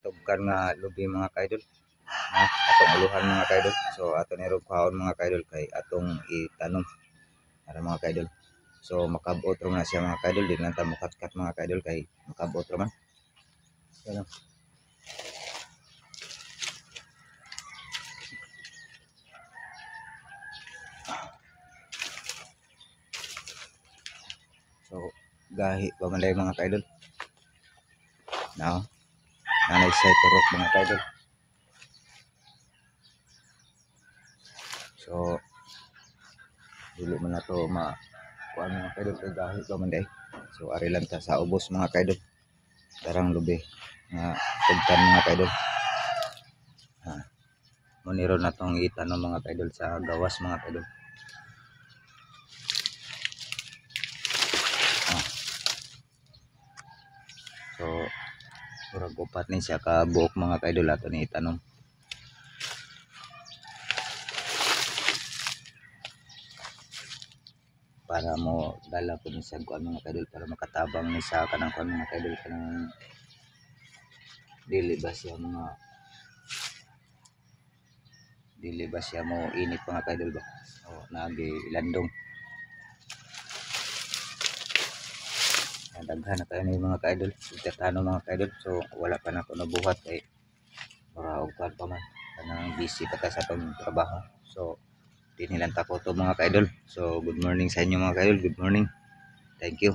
tugkan nga lubi mga kaidol. Atong uluhan mga kaidol. So ato ni kuhaon mga kaidol kay atong itanom para mga kaidol. So makabot ro na siya mga kaidol, di na ta mukatkat mga kaidol kay makabot ro man. Yan. So gahi pa man dai mga kaidol. Now, nanay say turok mga kaidol. So dili man nato kuan mga kaidol kay gahi pa man dai. So ari lang ta sa ubos mga kaidol. Darang lubi nga tugkan mga kaidol. Muniro na tong itanom mga kaidol sa gawas mga kaidol. So murag upat ni siya ka buok mga kaidol ato ni itanom. Para mo dala ko ni sa kuan mga kaidol para makatabang ni sa kanang kuan mga kaidol kanang dili ba siya mo init mga kaidol ba. So nagi landong. Daghan na kayo ni mga kaidol, itatano mga kaidol. So wala pa na ako nabuhat kay para ugpan pa man kanang busy pa ta sa atong trabaho. So dinilang ta ko to mga kaidol. So good morning sa inyo mga kaidol, good morning, thank you.